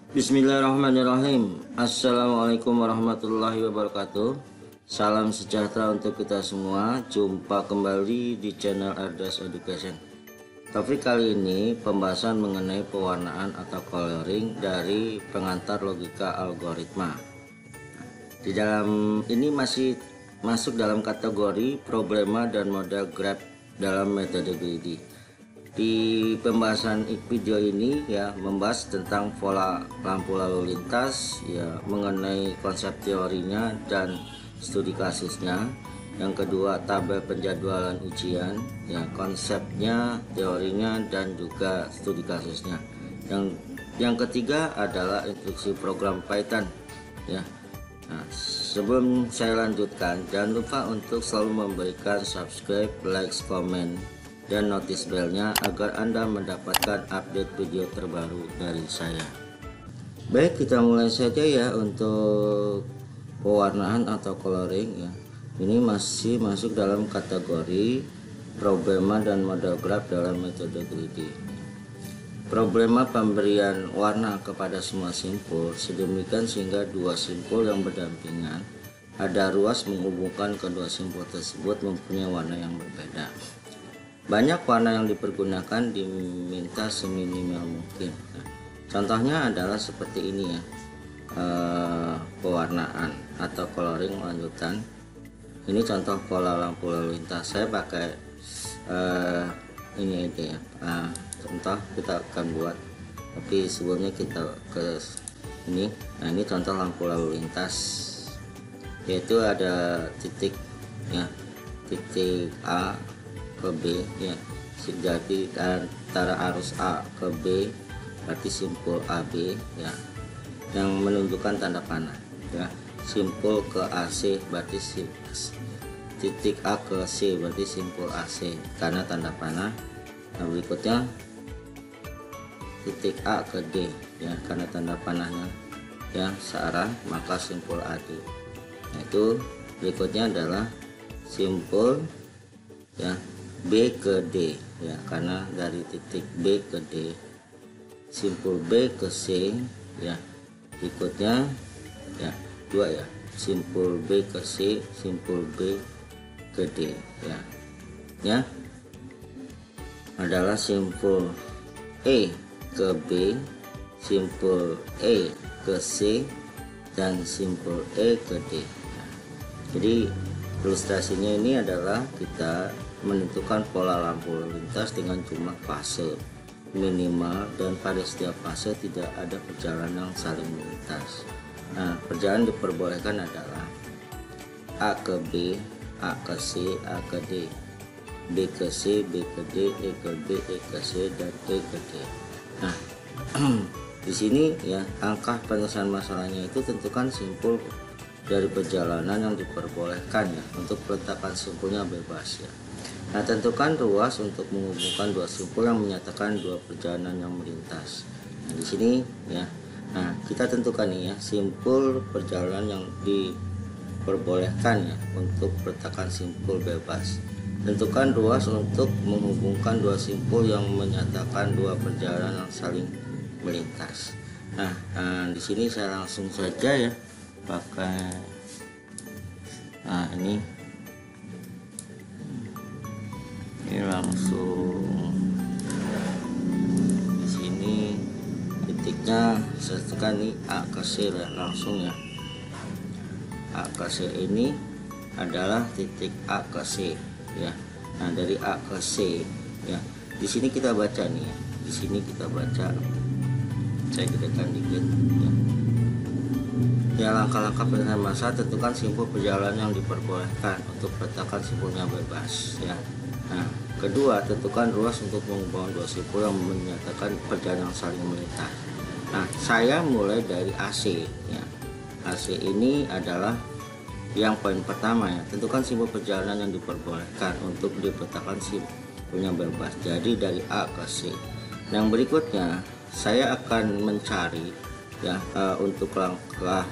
Bismillahirrahmanirrahim. Assalamualaikum warahmatullahi wabarakatuh. Salam sejahtera untuk kita semua. Jumpa kembali di channel Ardas Education. Topik kali ini pembahasan mengenai pewarnaan atau coloring dari pengantar logika algoritma. Di dalam ini masih masuk dalam kategori problema dan model graph dalam metode greedy. Di pembahasan video ini ya membahas tentang pola lampu lalu lintas ya, mengenai konsep teorinya dan studi kasusnya. Yang kedua, tabel penjadwalan ujian ya, konsepnya, teorinya dan juga studi kasusnya. Yang ketiga adalah instruksi program Python ya. Nah, sebelum saya lanjutkan, jangan lupa untuk selalu memberikan subscribe, like, komen dan notice belnya agar Anda mendapatkan update video terbaru dari saya. Baik, kita mulai saja ya untuk pewarnaan atau coloring ya. Ini masih masuk dalam kategori problema dan model graph dalam metode greedy. Problema pemberian warna kepada semua simpul sedemikian sehingga dua simpul yang berdampingan ada ruas menghubungkan kedua simpul tersebut mempunyai warna yang berbeda. Banyak warna yang dipergunakan diminta seminimal mungkin. Nah, contohnya adalah seperti ini ya, pewarnaan atau coloring lanjutan. Ini contoh pola lampu lalu lintas. Saya pakai ini aja ya. Contoh kita akan buat, tapi sebelumnya kita ke ini. Nah, ini contoh lampu lalu lintas, yaitu ada titik ya, titik A ke B ya, jadi antara arus A ke B berarti simpul AB ya, yang menunjukkan tanda panah ya. Simpul ke AC berarti titik A ke C berarti simpul AC karena tanda panah. Nah, berikutnya titik A ke D ya, karena tanda panahnya ya searah maka simpul AD. Nah, itu berikutnya adalah simpul ya B ke D ya, karena dari titik B ke D. Simpul B ke C ya, berikutnya ya dua ya, simpul B ke C, simpul B ke D ya adalah simpul E ke B, simpul E ke C dan simpul E ke D. Jadi ilustrasinya ini adalah kita menentukan pola lampu lalu lintas dengan jumlah fase minimal dan pada setiap fase tidak ada perjalanan saling melintas. Nah, perjalanan diperbolehkan adalah A ke B, A ke C, A ke D, B ke C, B ke D, E ke B, E ke C dan E ke D. Nah, di sini ya angka penyelesaian masalahnya itu tentukan simpul dari perjalanan yang diperbolehkan ya, untuk peletakan simpulnya bebas ya. Nah, tentukan ruas untuk menghubungkan dua simpul yang menyatakan dua perjalanan yang melintas. Nah, di sini ya. Nah, kita tentukan nih ya, simpul perjalanan yang diperbolehkan ya untuk peletakan simpul bebas. Tentukan ruas untuk menghubungkan dua simpul yang menyatakan dua perjalanan yang saling melintas. Nah, di sini saya langsung saja ya pakai ini langsung di sini titiknya saya tekan nih A ke C ya, langsung ya. A ke C ini adalah titik A ke C ya. Nah, dari A ke C ya, di sini kita baca nih ya. Di sini kita baca, saya gedekan dikit ya. Ya, langkah-langkah penyelesaian masalah, tentukan simpul perjalanan yang diperbolehkan untuk peletakan simpulnya bebas ya. Nah, kedua, tentukan ruas untuk menghubungkan dua simpul yang menyatakan perjalanan yang saling melintas. Nah, saya mulai dari AC ya. AC ini adalah yang poin pertama ya, tentukan simpul perjalanan yang diperbolehkan untuk dipetakan simpulnya bebas. Jadi dari A ke C. Yang berikutnya saya akan mencari ya, untuk langkah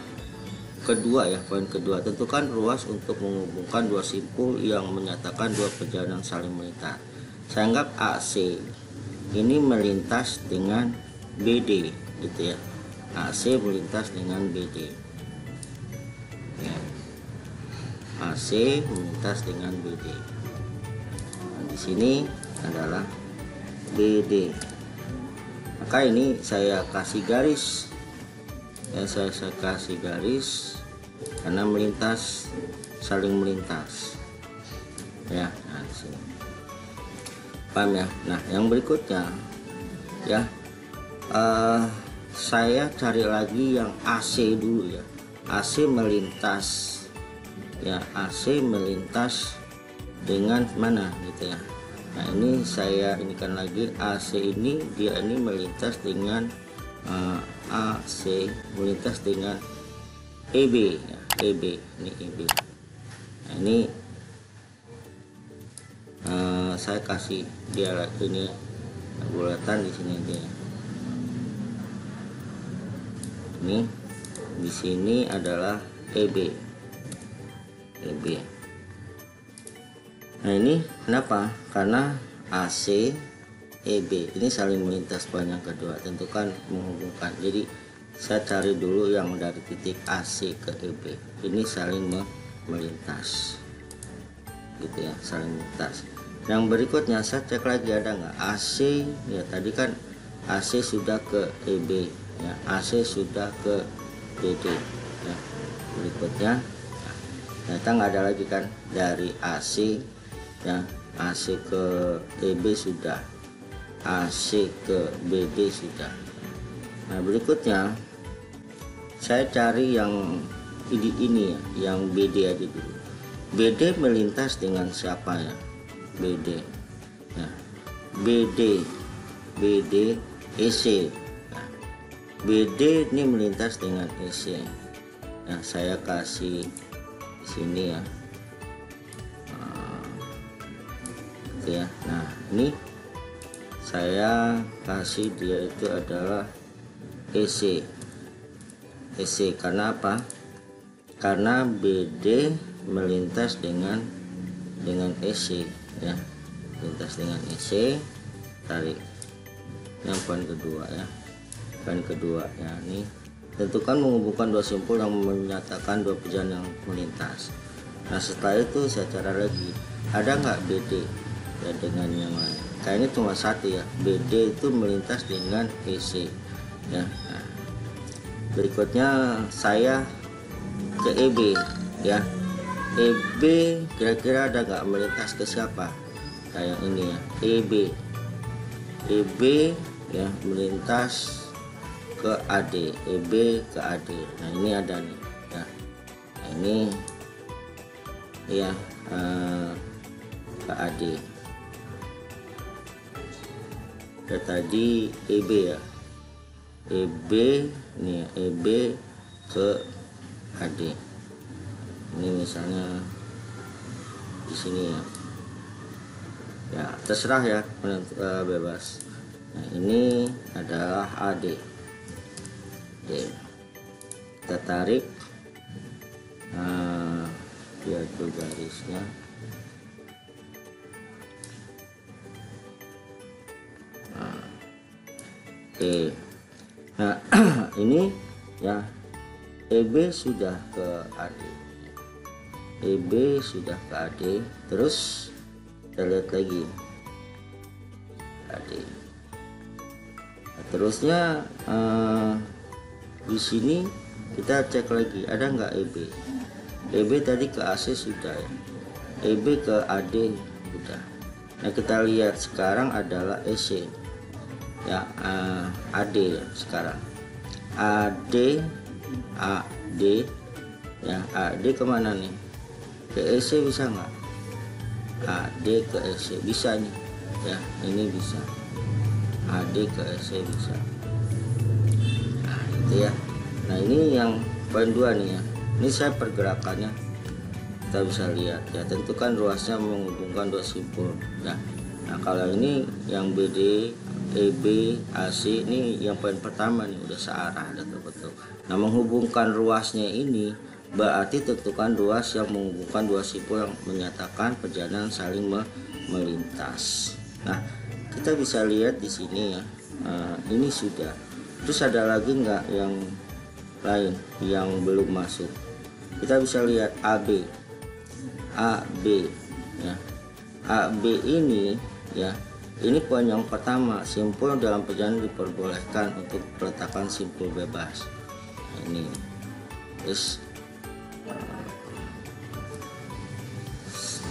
kedua ya, poin kedua, tentukan ruas untuk menghubungkan dua simpul yang menyatakan dua perjalanan saling melintas. Saya anggap AC ini melintas dengan BD gitu ya. AC melintas dengan BD. Ya. AC melintas dengan BD. Nah, di sini adalah BD. Maka ini saya kasih garis. Ya, saya kasih garis karena melintas, saling melintas. Ya, nah di sini. Paham ya? Nah, yang berikutnya ya, saya cari lagi yang AC dulu ya. AC melintas. Ya, AC melintas dengan mana gitu ya. Nah, ini saya inikan lagi, AC ini dia ini melintas dengan AC melintas dengan EB ya, EB ini EB. Nah, ini saya kasih dia ini bulatan di sini dia. Ini di sini adalah EB. EB. Nah, ini kenapa? Karena AC EB ini saling melintas panjang kedua, tentukan menghubungkan. Jadi saya cari dulu yang dari titik AC ke EB. Ini saling melintas. Gitu ya, saling melintas. Yang berikutnya saya cek lagi ada nggak AC ya, tadi kan AC sudah ke EB ya, AC sudah ke BD ya. Berikutnya ternyata nggak ada lagi kan, dari AC ya, AC ke EB sudah, AC ke BD sudah. Nah, berikutnya saya cari yang ini ya, yang BD aja dulu. BD melintas dengan siapa ya? BD ya, BD EC. Nah, BD ini melintas dengan EC. Nah, saya kasih di sini ya, gitu ya. Nah, ini saya kasih dia itu adalah EC. EC karena apa? Karena BD melintas dengan EC ya, lintas dengan EC. Tarik yang poin kedua ya, poin kedua ya, ini tentukan menghubungkan dua simpul yang menyatakan dua perjalanan yang melintas. Nah, setelah itu saya cari lagi ada nggak BD ya dengan yang lain. Kayaknya cuma satu ya, BD itu melintas dengan EC ya. Nah, berikutnya saya ke EB ya. EB kira-kira ada nggak melintas ke siapa? Kayak ini ya, EB ya melintas ke AD, EB ke AD. Nah, ini ada nih ya. Nah, ini ya ke AD. Ya, tadi EB ya, EB nih ya, EB ke AD. Ini misalnya di sini ya. Ya, terserah ya, bebas. Nah, ini adalah AD. Oke. Kita tarik dia itu garisnya. Nah, oke. Nah, ini ya, EB sudah ke AD. EB sudah ke AD, terus kita lihat lagi AD. Nah, terusnya di sini kita cek lagi ada nggak EB. EB tadi ke AC sudah ya, EB ke AD sudah. Nah, kita lihat sekarang adalah EC ya, AD ya sekarang. AD ya, AD kemana nih? Ke EC bisa nggak? AD ke EC bisa nih ya, ini bisa. AD ke EC bisa. Nah, itu ya. Nah, ini yang poin 2 nih ya. Ini saya pergerakannya kita bisa lihat ya, tentukan ruasnya menghubungkan dua simpul ya. Nah, kalau ini yang BD, EB, AC ini yang poin pertama nih, udah searah, udah terbentuk. Nah, menghubungkan ruasnya ini berarti tentukan ruas yang menghubungkan dua simpul yang menyatakan perjalanan saling melintas. Nah, kita bisa lihat di sini ya, ini sudah Terus ada lagi nggak yang lain yang belum masuk? Kita bisa lihat AB ya. AB ini ya, ini poin yang pertama, simpul dalam perjalanan diperbolehkan untuk peletakan simpul bebas. Nah, ini terus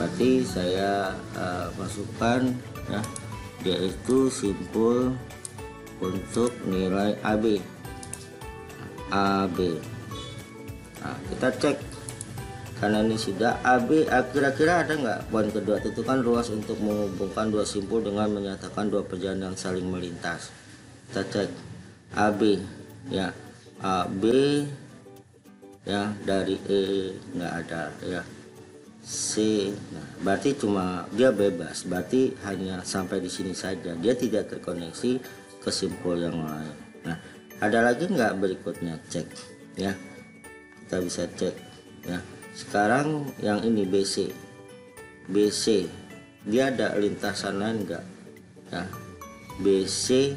berarti saya masukkan ya, yaitu simpul untuk nilai AB. Nah, kita cek karena ini sudah AB, kira-kira ada nggak poin kedua, tentukan ruas untuk menghubungkan dua simpul dengan menyatakan dua perjalanan yang saling melintas. Kita cek AB ya, AB ya, dari E nggak ada ya, C, nah berarti cuma dia bebas, berarti hanya sampai di sini saja, dia tidak terkoneksi ke simpul yang lain. Nah, ada lagi nggak berikutnya, cek ya, kita bisa cek ya. Sekarang yang ini BC dia ada lintasan lain nggak ya? BC,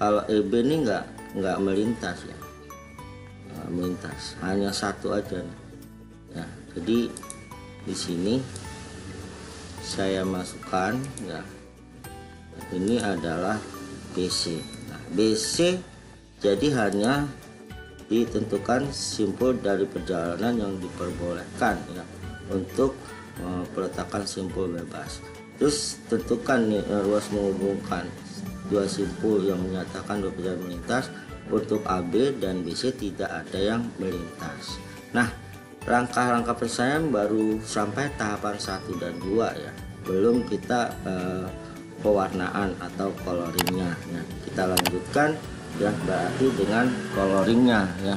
kalau EB ini nggak melintas ya, nggak melintas, hanya satu aja nih ya. Jadi di sini saya masukkan ya, ini adalah BC. Nah, BC jadi hanya ditentukan simpul dari perjalanan yang diperbolehkan ya, untuk peletakan simpul bebas. Terus tentukan nih ruas menghubungkan dua simpul yang menyatakan dua perjalanan melintas. Untuk AB dan BC tidak ada yang melintas. Nah, langkah-langkah penyelesaian baru sampai tahapan 1 dan 2 ya, belum kita pewarnaan atau coloringnya ya. Kita lanjutkan ya, berarti dengan coloringnya ya.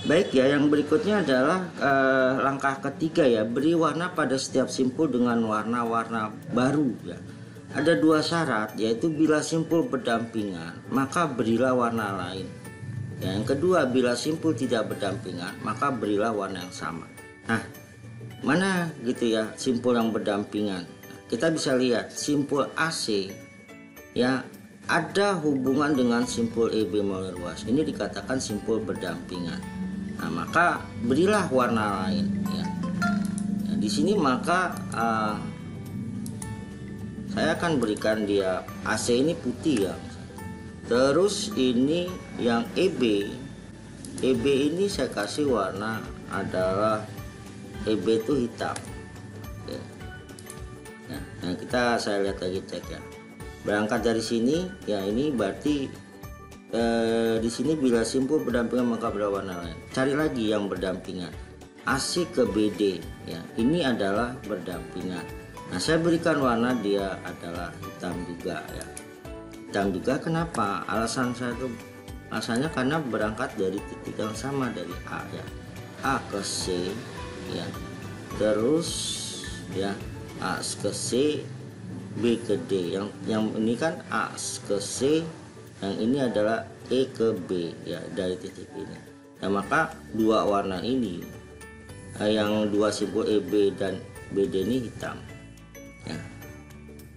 Baik ya, yang berikutnya adalah langkah ketiga ya, beri warna pada setiap simpul dengan warna-warna baru ya. Ada dua syarat, yaitu bila simpul berdampingan maka berilah warna lain. Yang kedua, bila simpul tidak berdampingan maka berilah warna yang sama. Nah, mana gitu ya simpul yang berdampingan? Kita bisa lihat simpul AC ya, ada hubungan dengan simpul EB melalui ruas. Ini dikatakan simpul berdampingan. Nah, maka berilah warna lain ya. Nah, di sini maka saya akan berikan dia AC ini putih ya. Terus ini yang EB ini saya kasih warna adalah EB itu hitam. Oke. Nah, saya lihat lagi, cek ya. Berangkat dari sini ya, ini berarti di sini bila simpul berdampingan maka berwarna lain. Cari lagi yang berdampingan. AC ke BD ya, ini adalah berdampingan. Nah, saya berikan warna dia adalah hitam juga ya. Hitam juga, kenapa? Alasan saya itu alasannya karena berangkat dari titik yang sama, dari A ya, A ke C ya, terus ya A ke C, B ke D. Yang ini kan A ke C, yang ini adalah E ke B ya, dari titik ini. Nah, maka dua warna ini yang dua simpul EB dan BD ini hitam ya.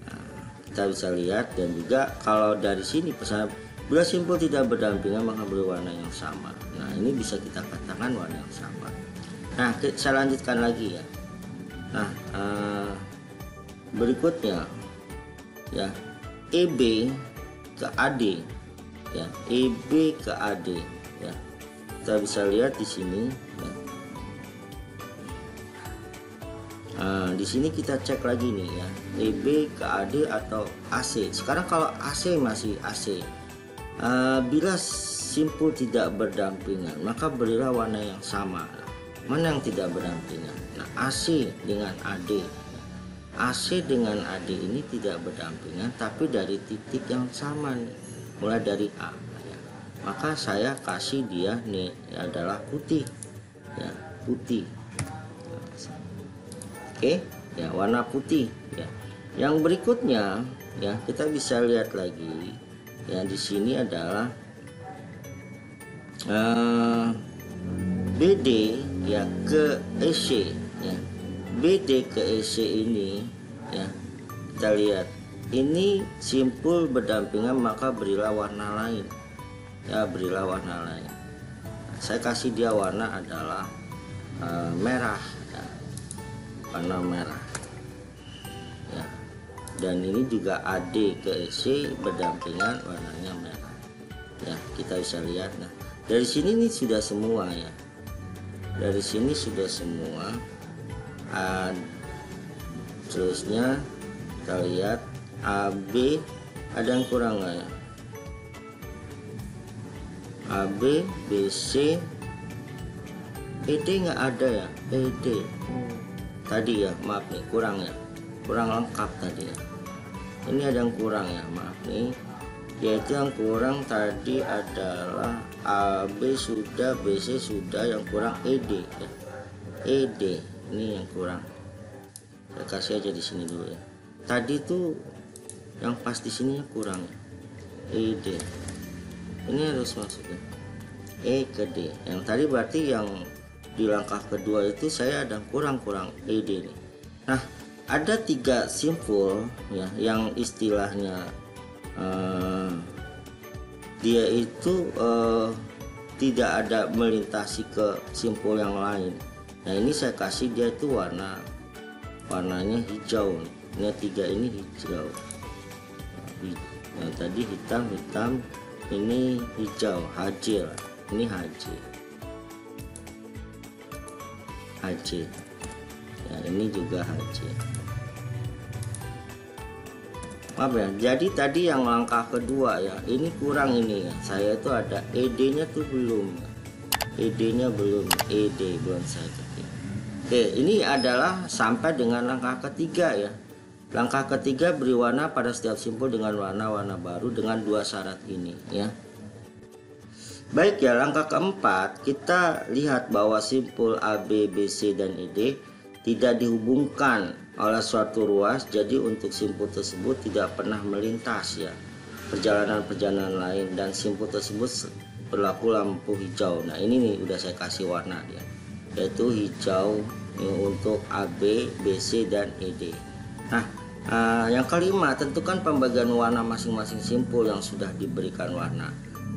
Nah, kita bisa lihat, dan juga kalau dari sini pesan bila simpul tidak berdampingan maka berwarna yang sama. Nah, ini bisa kita katakan warna yang sama. Nah, saya lanjutkan lagi ya. Nah, berikutnya ya, EB ke AD ya, EB ke AD ya. Kita bisa lihat di sini ya. Di sini kita cek lagi nih ya, EB ke AD atau AC. Sekarang kalau AC masih AC, bila simpul tidak berdampingan maka berilah warna yang sama. Mana yang tidak berdampingan? Nah, AC dengan AD. AC dengan AD ini tidak berdampingan, tapi dari titik yang sama nih, mulai dari A ya. Maka saya kasih dia nih adalah putih ya, putih. Oke ya, warna putih ya. Yang berikutnya ya, kita bisa lihat lagi ya, di sini adalah BD ya ke EC ya. BD ke EC ini ya, kita lihat ini simpul berdampingan maka berilah warna lain. ya berilah warna lain. Saya kasih dia warna adalah merah ya, warna merah ya. Dan ini juga AD ke EC berdampingan warnanya merah ya, kita bisa lihat. Nah dari sini nih sudah semua ya, dari sini sudah semua. Terusnya kita lihat AB ada yang kurang nggak ya, AB, BC, ED nggak ada ya, ED tadi ya, maaf nih kurang ya, kurang lengkap tadi ya. Ini ada yang kurang ya, maaf nih, yaitu yang kurang tadi adalah AB sudah, BC sudah, yang kurang ED ya. ED ini yang kurang, saya kasih aja di sini dulu ya. Tadi tuh yang pas di sini kurang ED, ini harus masuknya E ke D. Yang tadi berarti yang di langkah kedua itu saya ada kurang ED nih. Nah ada 3 simpul ya yang istilahnya dia itu tidak ada melintasi ke simpul yang lain. Nah ini saya kasih dia itu warnanya hijau nih. Ini 3 ini hijau. Nah tadi hitam, ini hijau, HJ lah. Ini HJ ya, ini juga HJ. Maaf ya, jadi tadi yang langkah kedua ya, ini kurang ini ya, saya tuh ada ED nya tuh belum, ED nya belum, ED belum saya ketik. Oke, ini adalah sampai dengan langkah ketiga ya. Langkah ketiga beri warna pada setiap simpul dengan warna baru dengan 2 syarat ini ya. Baik ya, langkah keempat kita lihat bahwa simpul AB, BC, dan ED tidak dihubungkan oleh suatu ruas, jadi untuk simpul tersebut tidak pernah melintas ya perjalanan lain, dan simpul tersebut berlaku lampu hijau. Nah ini nih udah saya kasih warna dia, yaitu hijau untuk AB, BC, dan ED. Nah yang kelima, tentukan pembagian warna masing-masing simpul yang sudah diberikan warna.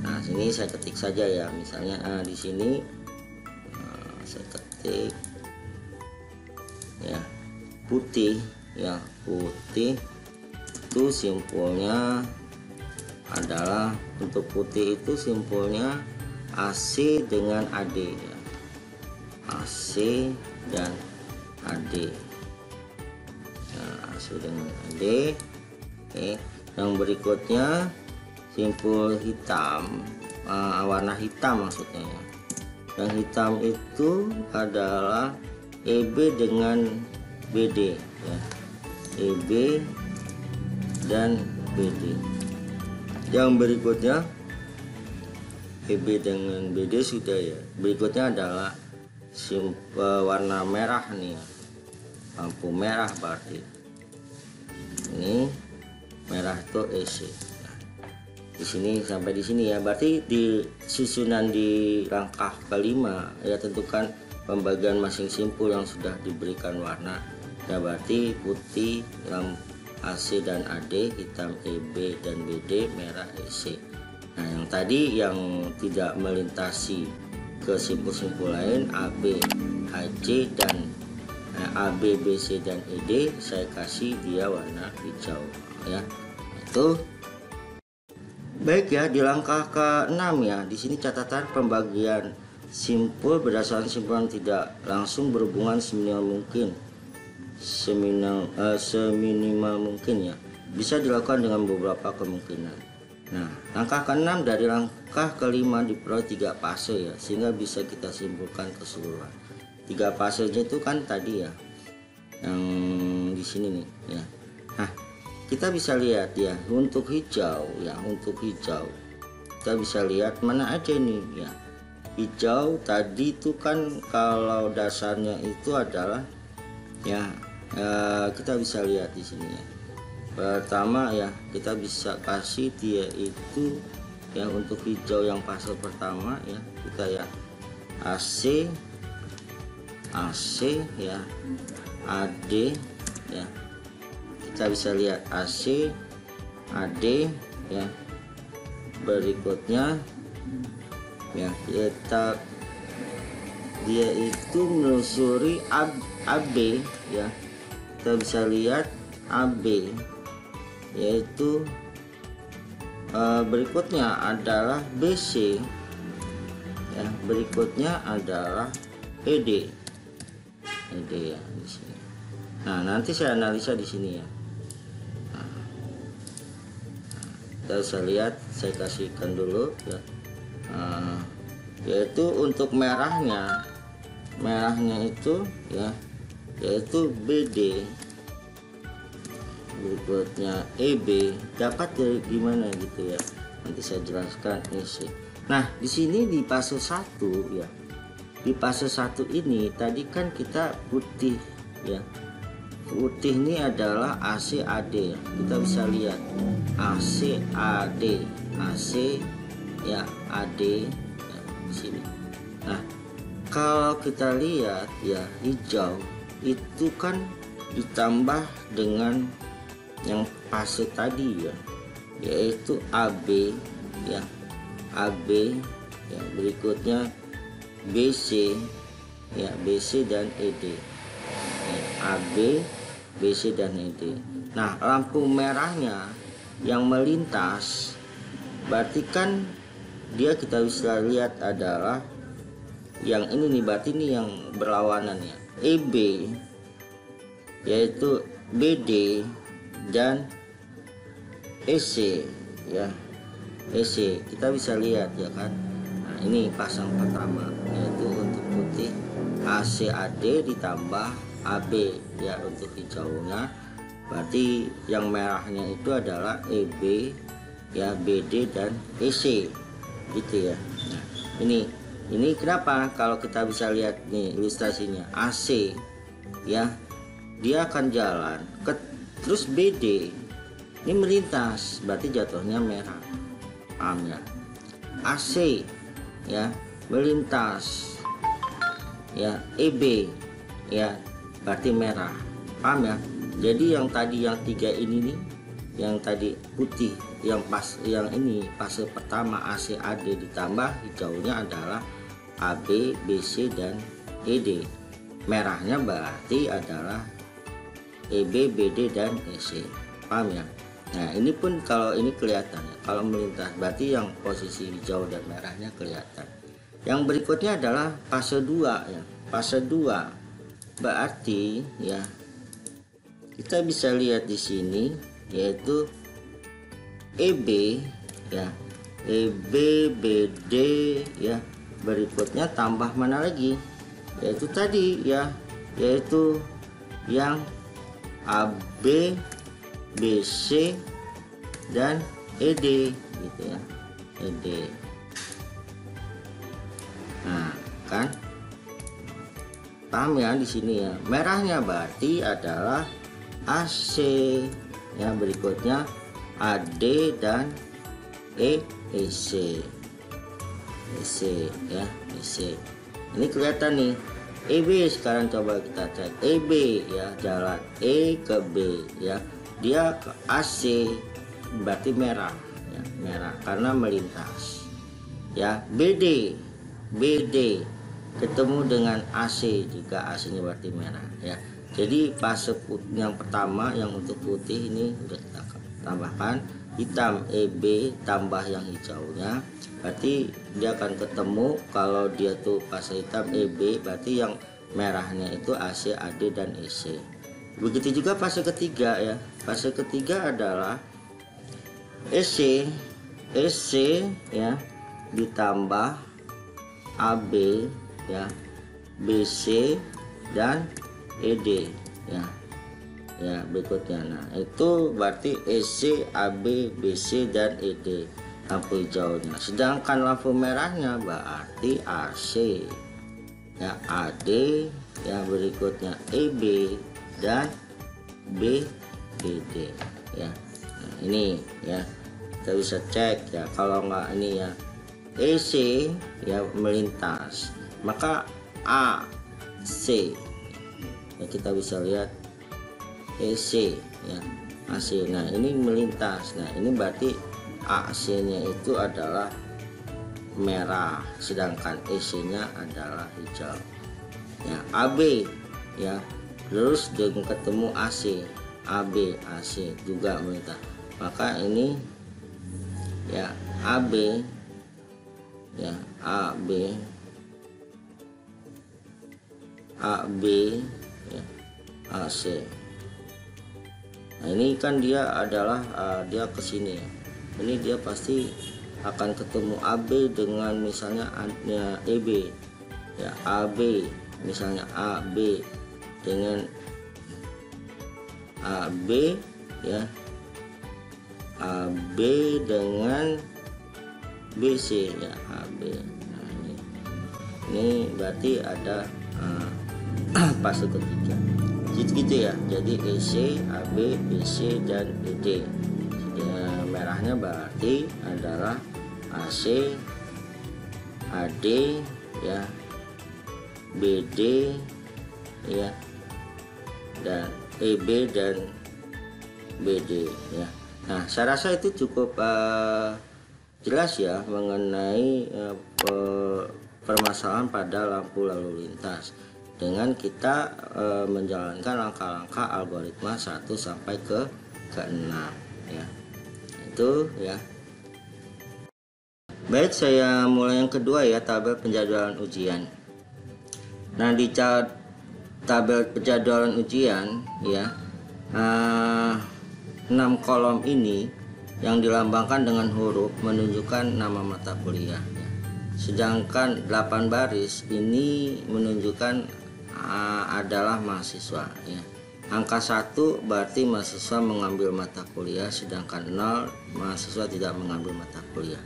Nah sini saya ketik saja ya, misalnya di sini saya ketik ya putih ya, putih itu simpulnya adalah, untuk putih itu simpulnya AC dengan AD ya, AC dan AD. Nah, AC dengan AD. Oke, yang berikutnya simpul hitam, warna hitam maksudnya ya. Yang hitam itu adalah EB dengan BD ya, EB dan BD. Yang berikutnya EB dengan BD sudah ya. Berikutnya adalah simpul warna merah nih ya, lampu merah berarti ini merah itu EC. Di sini sampai di sini ya, berarti di susunan di langkah kelima ya, tentukan pembagian masing simpul yang sudah diberikan warna ya, berarti putih AC dan AD, hitam EB dan BD, merah EC. Nah yang tadi yang tidak melintasi ke simpul-simpul lain AB, HC, dan AB, BC, dan ED, saya kasih dia warna hijau ya. Itu baik ya. Di langkah ke-6 ya, di sini catatan pembagian simpul berdasarkan simpul yang tidak langsung berhubungan seminimal mungkin ya, bisa dilakukan dengan beberapa kemungkinan. Nah langkah ke-6 dari langkah ke-5 diperoleh 3 fase ya, sehingga bisa kita simpulkan keseluruhan. 3 fasenya itu kan tadi ya, yang di sini nih ya. Nah kita bisa lihat ya, untuk hijau ya, untuk hijau kita bisa lihat mana aja nih ya. Hijau tadi itu kan kalau dasarnya itu adalah ya, kita bisa lihat di sini ya. Pertama ya, kita bisa kasih dia itu ya, untuk hijau yang fase pertama ya, kita ya AC ya, AD ya, kita bisa lihat AC, AD ya. Berikutnya ya. Dia itu menelusuri AB ya. Kita bisa lihat AB, yaitu berikutnya adalah BC ya, berikutnya adalah ED ya di sini. Nah, nanti saya analisa di sini ya. Kita bisa lihat, saya kasihkan dulu ya. Yaitu untuk merahnya itu ya, yaitu BD, berikutnya EB. Dapat dari gimana gitu ya, nanti saya jelaskan EC. Nah, di sini di fase 1 ya, di fase 1 ini tadi kan kita putih ya, putih ini adalah ACAD ya. Kita bisa lihat ACAD ya, AD ya, di sini. Nah, kalau kita lihat ya, hijau itu kan ditambah dengan yang fase tadi ya, yaitu AB ya, AB ya, berikutnya BC ya, BC dan ED ya, AB, BC dan ED. Nah, lampu merahnya yang melintas berarti kan dia kita bisa lihat adalah yang ini nih, berarti ini yang berlawanan ya, EB, yaitu BD dan EC ya, EC kita bisa lihat ya kan. Nah, ini pasang pertama, yaitu untuk putih ACAD ditambah AB ya untuk hijaunya. Berarti yang merahnya itu adalah EB ya, BD dan EC gitu ya. Nah, ini kenapa kalau kita bisa lihat nih ilustrasinya, AC ya, dia akan jalan ke, terus BD ini melintas, berarti jatuhnya merah, paham ya. AC ya melintas ya, EB ya berarti merah, paham ya. Jadi yang tadi yang 3 ini nih, yang tadi putih, yang ini fase pertama ACAD ditambah hijaunya adalah AB, BC dan ED. Merahnya berarti adalah EB, BD dan EC, paham ya. Nah, ini pun kalau ini kelihatan ya, kalau melintas berarti yang posisi hijau dan merahnya kelihatan. Yang berikutnya adalah fase 2 ya. Fase 2 berarti ya, kita bisa lihat di sini yaitu EB ya, EB, BD ya, berikutnya tambah mana lagi, yaitu tadi ya, yaitu yang AB, BC dan ED gitu ya, ED. Nah, kan paham ya di sini ya. Merahnya berarti adalah AC ya, berikutnya AD dan EC ya, EC. Ini kelihatan nih. EB sekarang coba kita cek, EB ya, jalan E ke B ya, dia ke AC berarti merah ya, merah karena melintas ya. BD ketemu dengan AC juga, AC nya berarti merah ya. Jadi fase yang pertama yang untuk putih ini udah kita tambahkan hitam, EB tambah yang hijaunya, berarti dia akan ketemu. Kalau dia tuh fase hitam EB, berarti yang merahnya itu AC, AD dan EC. Begitu juga fase ketiga ya. Fase ketiga adalah EC ya ditambah AB ya, BC dan ED ya. Ya, berikutnya. Nah, itu berarti EC, AB, BC dan ED lampu hijaunya. Sedangkan lampu merahnya berarti AC ya, AD ya, berikutnya EB dan BD ya. Nah, ini ya kita bisa cek ya. Kalau nggak ini ya, EC ya melintas, maka AC ya, kita bisa lihat EC ya, AC. Nah, ini melintas. Nah, ini berarti AC nya itu adalah merah, sedangkan EC-nya adalah hijau. Ya, AB ya. Terus dengan ketemu AC, AB, AC juga merah. Maka ini ya AB ya, AB ya, AC. Nah ini kan dia adalah dia kesini ya. Ini dia pasti akan ketemu AB dengan misalnya EB ya, AB misalnya AB dengan AB ya, AB dengan BC ya, AB. Nah ini berarti ada fase ketiga gitu ya. Jadi EC, AB, BC dan ED ya, merahnya berarti adalah AC, AD ya, BD ya, dan EB dan BD ya. Nah saya rasa itu cukup jelas ya mengenai permasalahan pada lampu lalu lintas dengan kita menjalankan langkah-langkah algoritma 1 sampai ke 6 ya. Itu ya. Baik, saya mulai yang kedua ya, tabel penjadwalan ujian. Nah di tabel penjadwalan ujian ya, 6 kolom ini yang dilambangkan dengan huruf menunjukkan nama mata kuliah ya. Sedangkan 8 baris ini menunjukkan adalah mahasiswa ya. Angka 1 berarti mahasiswa mengambil mata kuliah, sedangkan 0 mahasiswa tidak mengambil mata kuliah.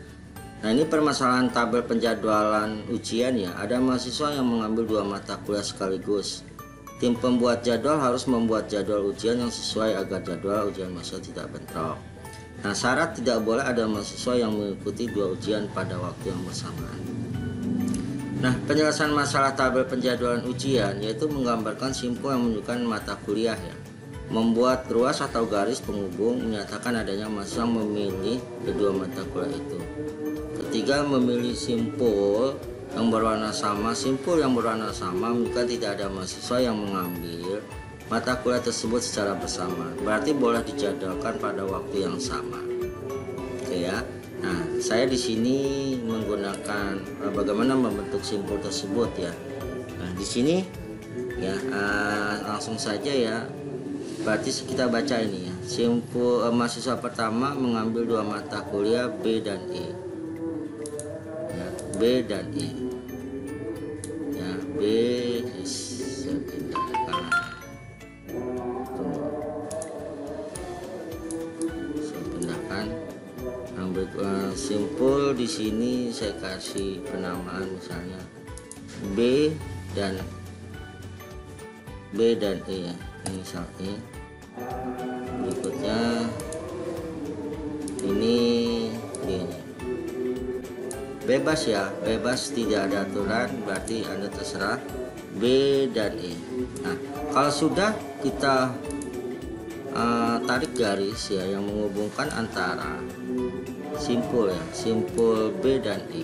Nah ini permasalahan tabel penjadwalan ujian ya. Ada mahasiswa yang mengambil 2 mata kuliah sekaligus. Tim pembuat jadwal harus membuat jadwal ujian yang sesuai agar jadwal ujian mahasiswa tidak bentrok. Nah syarat tidak boleh ada mahasiswa yang mengikuti 2 ujian pada waktu yang bersamaan. Nah penjelasan masalah tabel penjadwalan ujian yaitu menggambarkan simpul yang menunjukkan mata kuliah ya. Membuat ruas atau garis penghubung menyatakan adanya mahasiswa memilih kedua mata kuliah itu. Ketiga, memilih simpul yang berwarna sama. Simpul yang berwarna sama jika tidak ada mahasiswa yang mengambil mata kuliah tersebut secara bersama, berarti boleh dijadwalkan pada waktu yang sama. Oke ya. Nah, saya di sini menggunakan bagaimana membentuk simpul tersebut ya. Nah, di sini ya langsung saja ya. Berarti kita baca ini ya. Simpul mahasiswa pertama mengambil 2 mata kuliah B dan E. Ya, B dan E. Ya, B saya pindahkan. Saya pindahkan. Simpul di sini saya kasih penamaan misalnya B dan E ya. Ini misal E. Berikutnya ini B nya. Bebas ya, bebas tidak ada aturan, berarti Anda terserah B dan E. Nah kalau sudah kita tarik garis ya yang menghubungkan antara simpul ya, simpul B dan E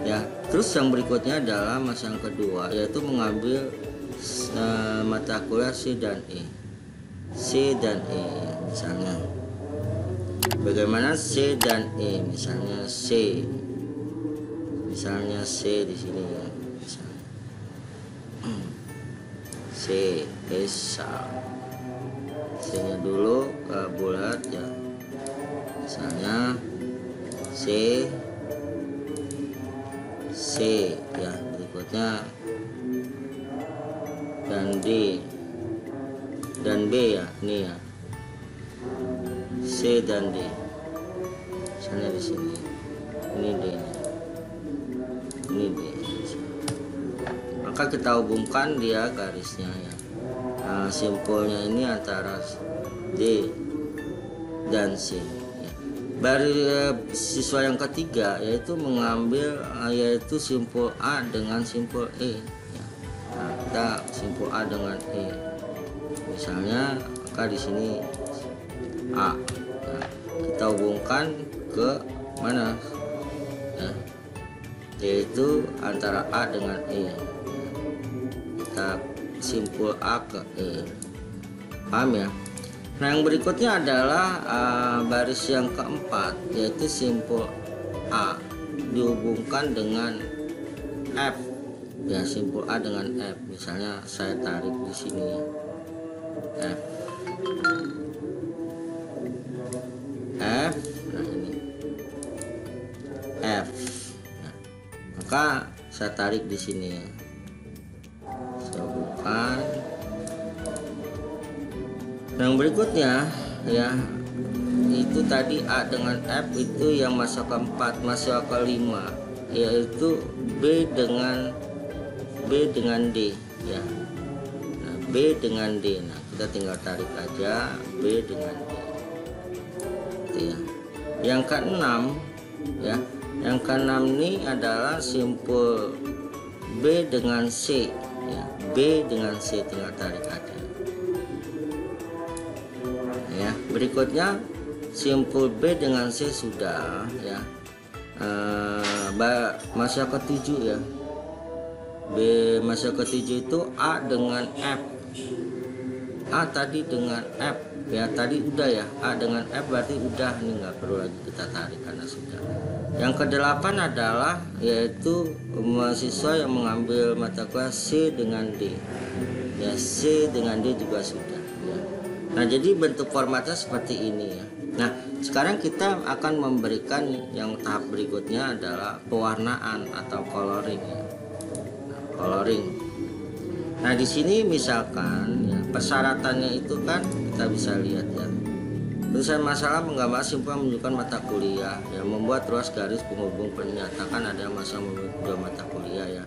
ya. Terus yang berikutnya adalah masalah kedua, yaitu mengambil mata kuliah C dan E. C dan E ya, misalnya bagaimana C dan E, misalnya C di sini ya, misalnya C besar, C nya dulu bulat ya, misalnya C ya, berikutnya dan D dan B ya, ini ya C dan D, misalnya di sini ini D, ini D. Maka kita hubungkan dia garisnya ya. Nah, simpulnya ini antara D dan C. Baru siswa yang ketiga yaitu mengambil yaitu simpul A dengan simpul E ya. Nah, kita simpul A dengan E, misalnya maka di sini A ya. Kita hubungkan ke mana ya, yaitu antara A dengan E. Kita simpul A ke E, paham ya? Nah, yang berikutnya adalah baris yang keempat, yaitu simpul A dihubungkan dengan F, ya, simpul A dengan F. Misalnya saya tarik di sini F, nah ini F. Nah, maka saya tarik di sini ya, saya bukan. Yang berikutnya ya, itu tadi A dengan F itu yang masa keempat, masa kelima yaitu B dengan D ya. Nah, B dengan D. Nah, kita tinggal tarik aja B dengan D. Itu ya. Yang keenam ya, yang keenam ini adalah simpul B dengan C ya. B dengan C tinggal tarik aja. Ya, berikutnya simpul B dengan C sudah ya. Masa ketujuh ya, B masa ketujuh itu A dengan F. A tadi dengan F ya, tadi udah ya, A dengan F berarti udah, ini nggak perlu lagi kita tarik karena sudah. Yang kedelapan adalah yaitu mahasiswa yang mengambil mata kuliah C dengan D ya, C dengan D juga sudah ya. Nah, jadi bentuk formatnya seperti ini ya. Nah, sekarang kita akan memberikan yang tahap berikutnya adalah pewarnaan atau coloring ya. Nah, coloring. Nah, di sini misalkan ya, persyaratannya itu kan kita bisa lihat ya. Tulisan masalah menggambar simpul menunjukkan mata kuliah ya, membuat ruas garis penghubung menyatakan ada masa memiliki dua mata kuliah ya.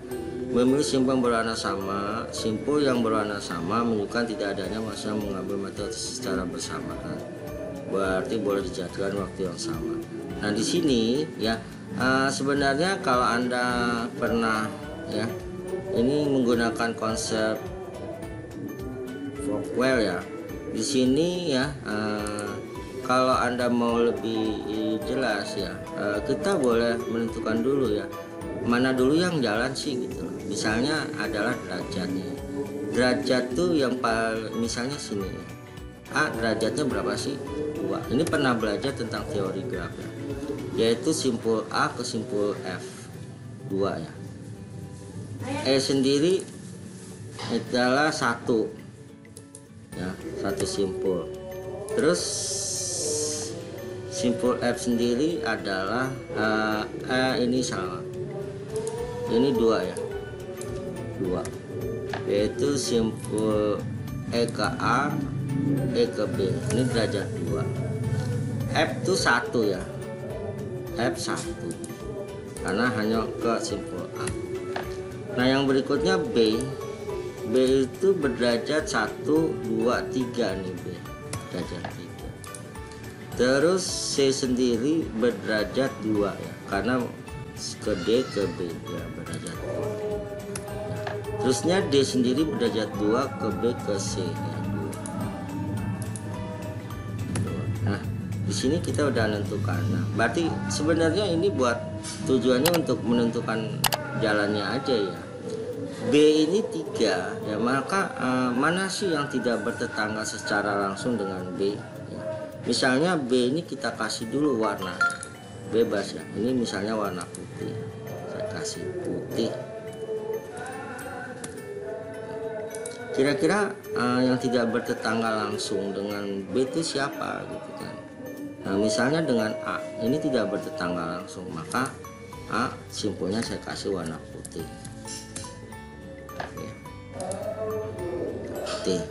Memilih simpul yang berwarna sama, simpul yang berwarna sama menunjukkan tidak adanya masa mengambil materi secara bersamaan. Berarti boleh dijadikan waktu yang sama. Nah, di sini ya, sebenarnya kalau Anda pernah ya, ini menggunakan konsep Rockwell ya. Di sini ya, kalau Anda mau lebih jelas ya, kita boleh menentukan dulu ya, mana dulu yang jalan sih gitu. Misalnya adalah derajatnya. Derajat tuh yang paling, misalnya sini ya. A derajatnya berapa sih? 2. Ini pernah belajar tentang teori graf ya, yaitu simpul A ke simpul F 2 ya. E sendiri adalah 1 ya, 1 simpul. Terus simpul F sendiri adalah ini sama, ini 2 ya, 2, yaitu simpul E ke A, E ke B, ini derajat 2. F itu 1 ya, F 1 karena hanya ke simpul A. Nah, yang berikutnya B itu berderajat 1, 2, 3 nih, B derajat 3. Terus C sendiri berderajat 2 ya, karena ke D ke B ya, berderajat 2. Terusnya D sendiri berderajat 2 ke B ke C ya, 2. Nah, di sini kita udah menentukan. Nah, berarti sebenarnya ini buat tujuannya untuk menentukan jalannya aja ya. B ini 3 ya, maka mana sih yang tidak bertetangga secara langsung dengan B ya. Misalnya B ini kita kasih dulu warna bebas ya, ini misalnya warna putih, saya kasih putih. Kira-kira yang tidak bertetangga langsung dengan B itu siapa gitu kan. Nah, misalnya dengan A ini tidak bertetangga langsung, maka A simpulnya saya kasih warna putih ya. Putih.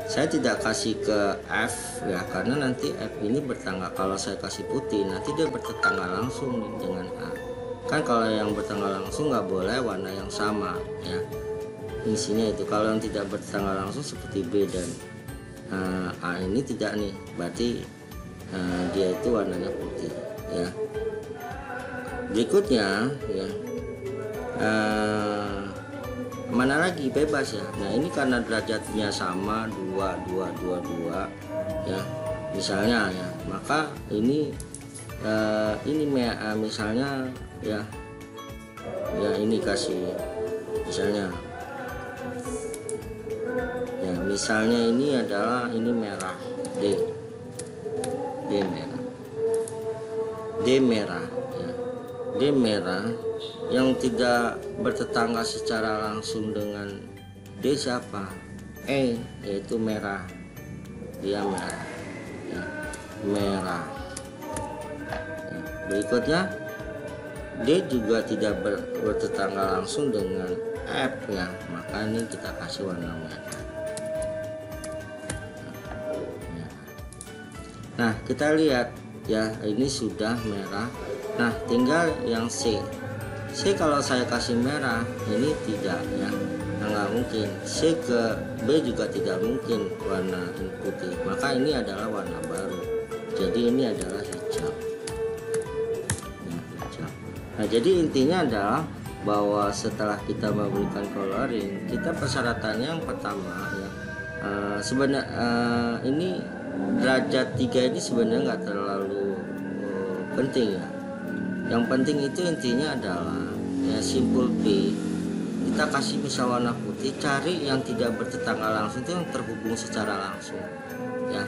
Saya tidak kasih ke F ya, karena nanti F ini bertangga, kalau saya kasih putih nanti dia bertetangga langsung dengan A. Kan kalau yang bertangga langsung nggak boleh warna yang sama ya, isinya itu. Kalau yang tidak bertangga langsung seperti B dan A ini tidak nih, berarti dia itu warnanya putih ya. Berikutnya ya, mana lagi bebas ya. Nah, ini karena derajatnya sama 2 2 2 2 ya, misalnya ya, maka ini ini misalnya ya ini kasih misalnya ini adalah ini merah D merah yang tidak bertetangga secara langsung dengan D siapa? E, yaitu merah, dia merah ya, merah ya. Berikutnya D juga tidak bertetangga langsung dengan F ya, maka ini kita kasih warna merah ya. Nah kita lihat ya, ini sudah merah. Nah tinggal yang C kalau saya kasih merah ini tidak ya, nggak mungkin. C ke B juga tidak mungkin warna putih, maka ini adalah warna baru, jadi ini adalah hijau ya, hijau. Nah jadi intinya adalah bahwa setelah kita memberikan coloring, kita persyaratannya yang pertama ya, sebenarnya ini derajat 3 ini sebenarnya nggak terlalu penting ya. Yang penting itu intinya adalah ya simpul B, kita kasih misal warna putih, cari yang tidak bertetangga langsung, itu yang terhubung secara langsung ya,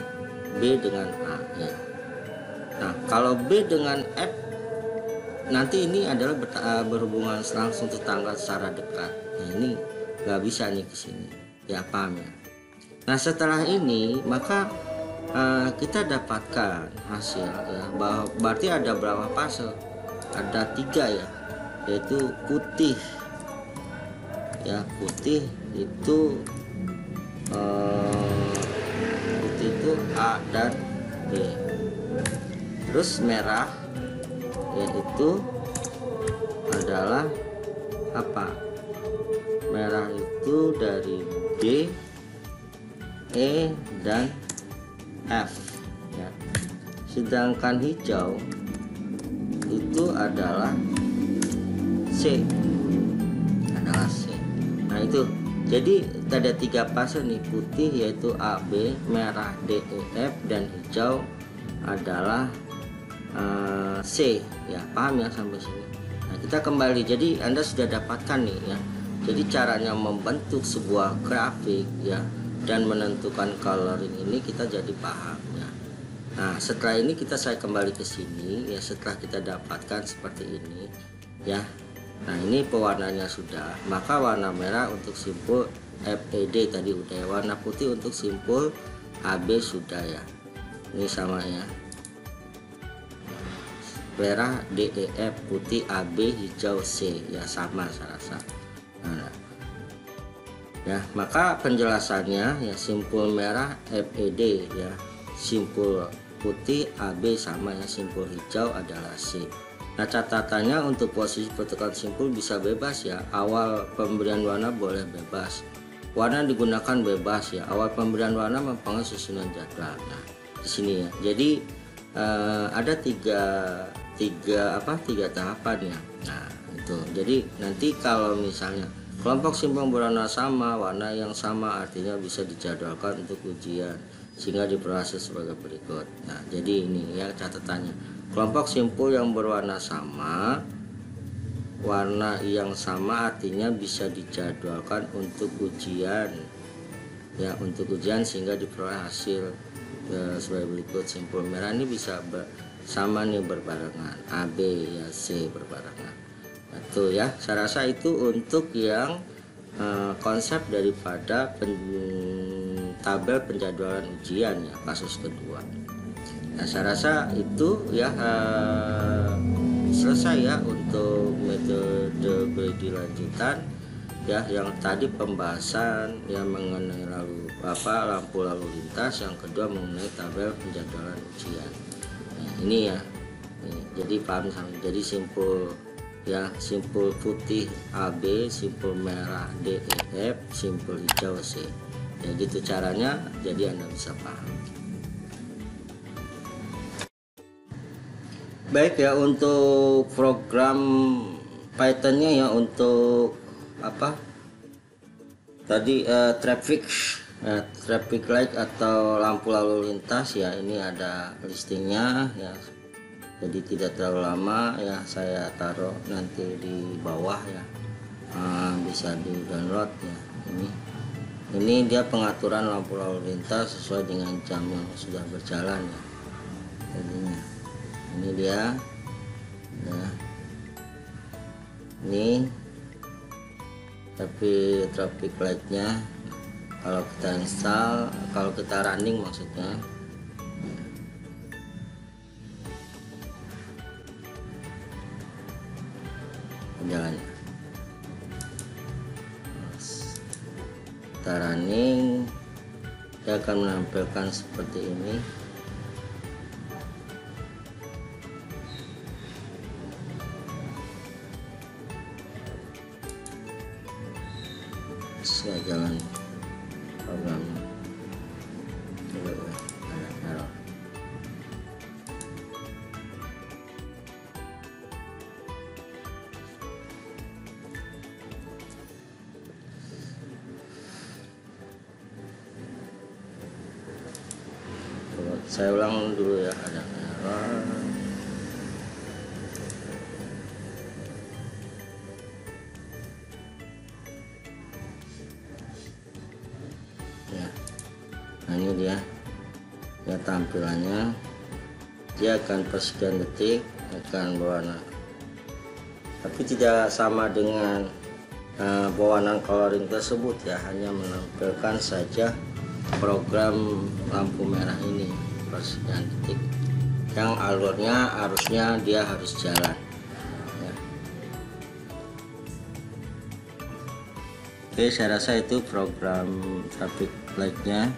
B dengan A ya. Nah kalau B dengan F nanti ini adalah berhubungan langsung tetangga secara dekat. Nah ini nggak bisa nih kesini ya, paham ya. Nah setelah ini maka kita dapatkan hasil ya, berarti ada berapa fase? Ada 3 ya, yaitu putih ya, putih itu A dan B. Terus merah yaitu adalah apa? Merah itu dari B, E dan F ya. Sedangkan hijau itu adalah C, Nah itu jadi ada 3 fase nih, putih yaitu A, B, merah D, E, F, dan hijau adalah C ya, paham ya sampai sini. Nah kita kembali, jadi Anda sudah dapatkan nih ya, jadi caranya membentuk sebuah grafik ya dan menentukan coloring ini kita jadi paham ya. Nah setelah ini saya kembali ke sini ya, setelah kita dapatkan seperti ini ya. Nah ini pewarnanya sudah, maka warna merah untuk simpul FED tadi udah ya, warna putih untuk simpul AB sudah ya, ini sama ya, merah DEF, putih AB, hijau C ya, sama saya rasa. Nah, ya maka penjelasannya ya, simpul merah FED ya, simpul putih AB sama ya, simpul hijau adalah C. Nah catatannya untuk posisi pertukaran simpul bisa bebas ya, awal pemberian warna boleh bebas, warna digunakan bebas ya, awal pemberian warna mempengaruhi susunan jadwal. Nah di sini ya, jadi ada tiga tahapan ya. Nah itu, jadi nanti kalau misalnya kelompok simpul berwarna sama, warna yang sama, artinya bisa dijadwalkan untuk ujian sehingga diproses sebagai berikut. Nah jadi ini ya catatannya, kelompok simpul yang berwarna sama, warna yang sama artinya bisa dijadwalkan untuk ujian ya, untuk ujian sehingga diperoleh hasil sebagai berikut. Simpul merah ini bisa sama nih, berbarengan, AB ya, C berbarengan. Itu ya, saya rasa itu untuk yang konsep daripada tabel penjadwalan ujian ya, kasus kedua. Nah saya rasa itu ya selesai ya untuk metode gredi lanjutan ya, yang tadi pembahasan yang mengenai lampu lalu lintas, yang kedua mengenai tabel penjadwalan ujian. Nah, ini ya, jadi paham sama. Jadi simpul ya, simpul putih AB, simpul merah D, E, F, simpul hijau C ya, gitu caranya, jadi Anda bisa paham. Baik ya, untuk program Pythonnya ya, untuk apa tadi traffic light atau lampu lalu lintas ya, ini ada listingnya ya, jadi tidak terlalu lama ya. Saya taruh nanti di bawah ya, bisa di download ya. Ini dia pengaturan lampu lalu lintas sesuai dengan jam yang sudah berjalan ya. Jadinya ini dia ya. Ini tapi traffic lightnya kalau kita install, kalau kita running maksudnya. Jalannya kita running, dia akan menampilkan seperti ini. Saya jalan programnya. Coba ya, ada error. Coba saya ulang dulu ya, ada error. Ya, nah ini dia ya tampilannya. Dia akan per sekian detik akan berwarna, tapi tidak sama dengan pewarnaan coloring tersebut ya, hanya menampilkan saja program lampu merah ini per sekian detik, yang arusnya dia harus jalan ya. Oke, saya rasa itu program traffic light-nya.